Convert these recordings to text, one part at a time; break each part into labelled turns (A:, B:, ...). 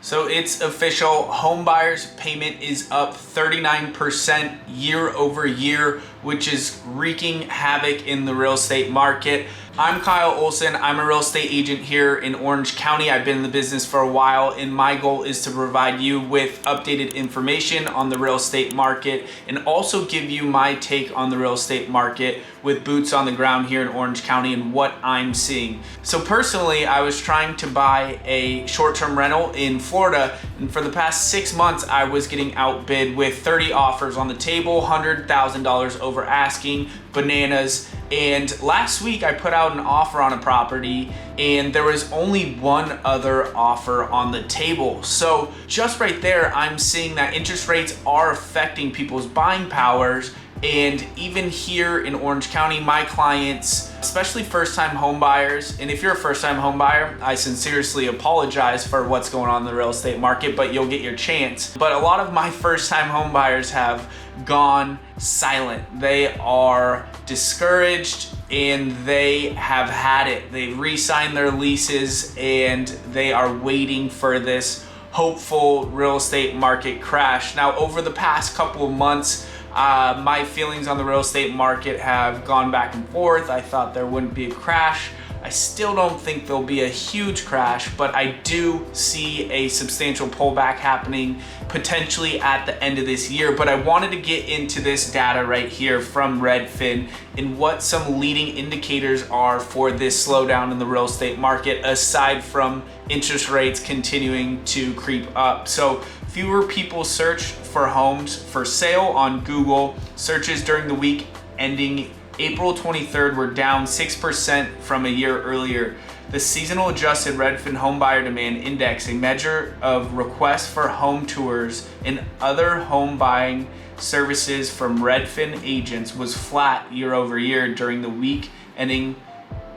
A: So it's official, home buyers payment is up 39% year over year, which is wreaking havoc in the real estate market. I'm Kyle Olson. I'm a real estate agent here in Orange County. I've been in the business for a while, and my goal is to provide you with updated information on the real estate market and also give you my take on the real estate market with boots on the ground here in Orange County and what I'm seeing. So personally, I was trying to buy a short-term rental in Florida, and for the past 6 months, I was getting outbid with 30 offers on the table, $100,000 over asking, bananas. And last week I put out an offer on a property and there was only one other offer on the table. So just right there, I'm seeing that interest rates are affecting people's buying powers. And even here in Orange County, my clients, especially first-time home buyers, and if you're a first-time home buyer, I sincerely apologize for what's going on in the real estate market, but you'll get your chance. But a lot of my first-time home buyers have gone silent. They are discouraged and they have had it. They've re-signed their leases and they are waiting for this hopeful real estate market crash. Now, over the past couple of months, my feelings on the real estate market have gone back and forth. I thought there wouldn't be a crash. I still don't think there'll be a huge crash, but I do see a substantial pullback happening potentially at the end of this year. But I wanted to get into this data right here from Redfin and what some leading indicators are for this slowdown in the real estate market, aside from interest rates continuing to creep up. So fewer people search for homes for sale on Google. Searches during the week ending April 23rd were down 6% from a year earlier. The seasonal adjusted Redfin Home Buyer Demand Index, a measure of requests for home tours and other home buying services from Redfin agents, was flat year over year during the week ending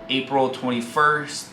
A: April 21st.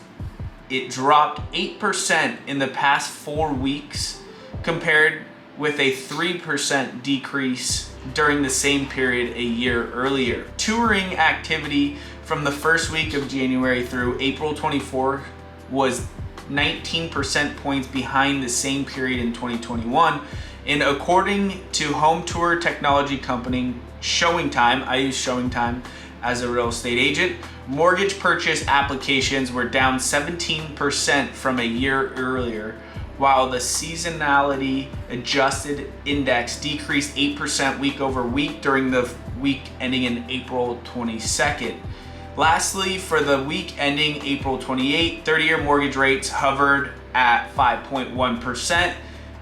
A: It dropped 8% in the past 4 weeks, compared with a 3% decrease during the same period a year earlier. Touring activity from the first week of January through April 24 was 19% points behind the same period in 2021. And according to home tour technology company ShowingTime, I use ShowingTime as a real estate agent, mortgage purchase applications were down 17% from a year earlier, while the seasonality adjusted index decreased 8% week over week during the week ending in April 22nd. Lastly, for the week ending April 28, 30-year mortgage rates hovered at 5.1%.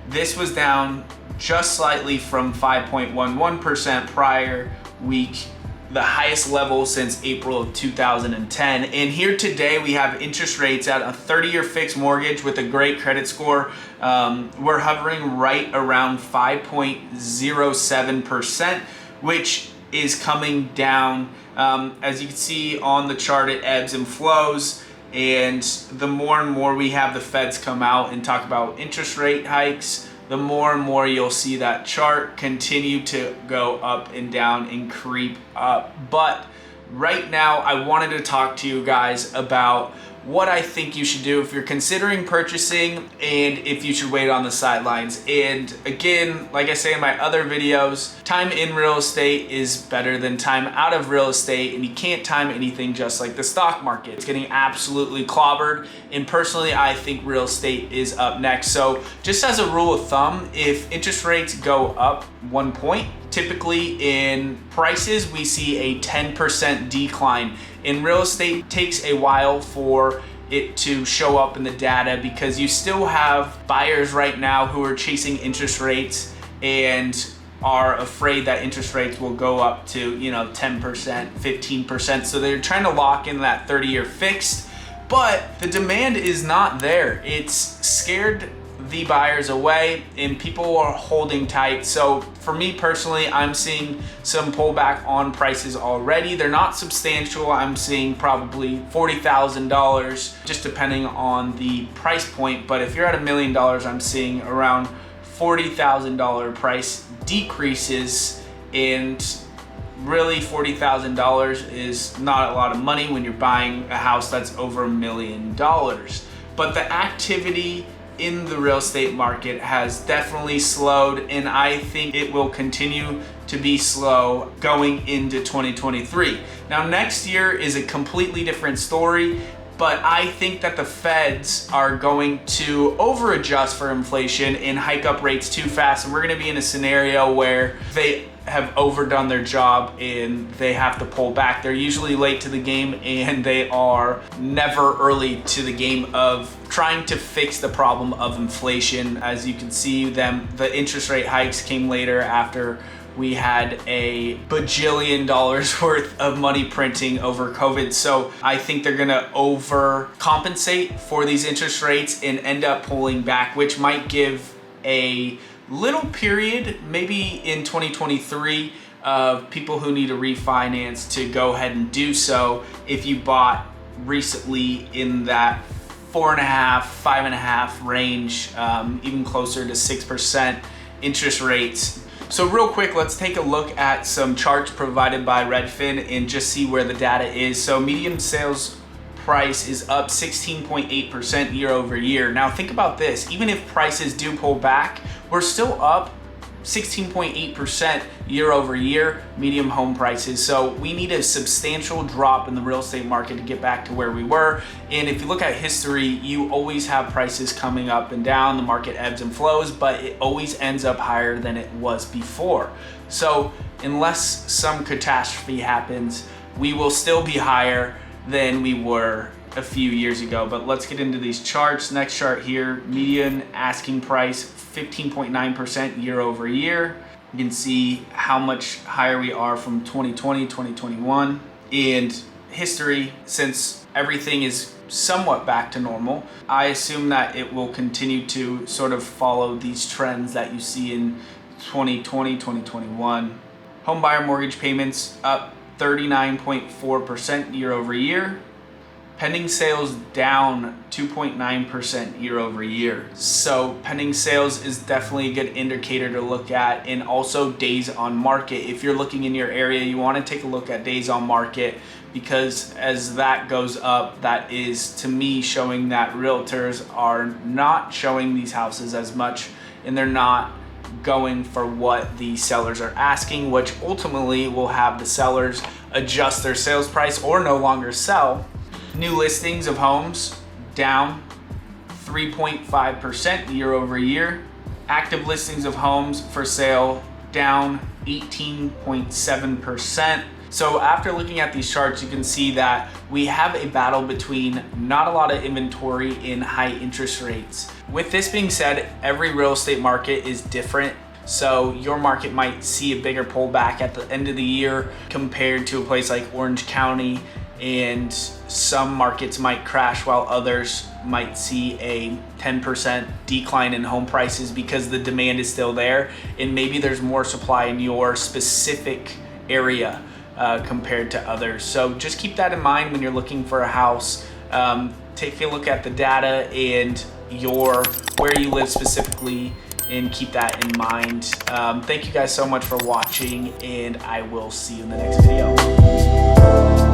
A: This was down just slightly from 5.11% prior week, the highest level since April of 2010. And here today we have interest rates at a 30-year fixed mortgage with a great credit score. We're hovering right around 5.07%, which is coming down. As you can see on the chart, it ebbs and flows. And the more and more we have the feds come out and talk about interest rate hikes, the more and more you'll see that chart continue to go up and down and creep up. But right now, I wanted to talk to you guys about what I think you should do if you're considering purchasing and if you should wait on the sidelines. And again, like I say in my other videos, time in real estate is better than time out of real estate, and you can't time anything just like the stock market. It's getting absolutely clobbered, and personally, I think real estate is up next. So just as a rule of thumb, if interest rates go up 1 point, typically in prices, we see a 10% decline. In real estate, it takes a while for it to show up in the data because you still have buyers right now who are chasing interest rates and are afraid that interest rates will go up to, 10%, 15%. So they're trying to lock in that 30-year fixed, but the demand is not there. It's scared the buyers away and people are holding tight. So for me personally, I'm seeing some pullback on prices already. They're not substantial. I'm seeing probably $40,000 just depending on the price point. But if you're at $1 million, I'm seeing around $40,000 price decreases, and really $40,000 is not a lot of money when you're buying a house that's over $1 million. But the activity in the real estate market has definitely slowed, and I think it will continue to be slow going into 2023. Now, next year is a completely different story, but I think that the Feds are going to over-adjust for inflation and hike up rates too fast, and we're gonna be in a scenario where they have overdone their job and they have to pull back. They're usually late to the game, and they are never early to the game of trying to fix the problem of inflation. As you can see, the interest rate hikes came later after we had a bajillion dollars worth of money printing over COVID. So I think they're gonna overcompensate for these interest rates and end up pulling back, which might give a little period, maybe in 2023, of people who need to refinance to go ahead and do so if you bought recently in that 4.5, 5.5 range, even closer to 6% interest rates. So real quick, let's take a look at some charts provided by Redfin and just see where the data is. So median sales price is up 16.8% year over year. Now think about this, even if prices do pull back, we're still up 16.8% year over year, medium home prices. So we need a substantial drop in the real estate market to get back to where we were. And if you look at history, you always have prices coming up and down, the market ebbs and flows, but it always ends up higher than it was before. So unless some catastrophe happens, we will still be higher than we were a few years ago. But let's get into these charts. Next chart here, median asking price 15.9% year over year. You can see how much higher we are from 2020, 2021, and history. Since everything is somewhat back to normal, I assume that it will continue to sort of follow these trends that you see in 2020, 2021. Home buyer mortgage payments up 39.4% year over year. Pending sales down 2.9% year over year. So pending sales is definitely a good indicator to look at, and also days on market. If you're looking in your area, you want to take a look at days on market, because as that goes up, that is to me showing that realtors are not showing these houses as much, and they're not going for what the sellers are asking, which ultimately will have the sellers adjust their sales price or no longer sell. New listings of homes down 3.5% year over year. Active listings of homes for sale down 18.7%. So after looking at these charts, you can see that we have a battle between not a lot of inventory and high interest rates. With this being said, every real estate market is different. So your market might see a bigger pullback at the end of the year compared to a place like Orange County, and some markets might crash while others might see a 10% decline in home prices because the demand is still there, and maybe there's more supply in your specific area compared to others. So just keep that in mind when you're looking for a house. Take a look at the data and where you live specifically, and keep that in mind. Thank you guys so much for watching, and I will see you in the next video.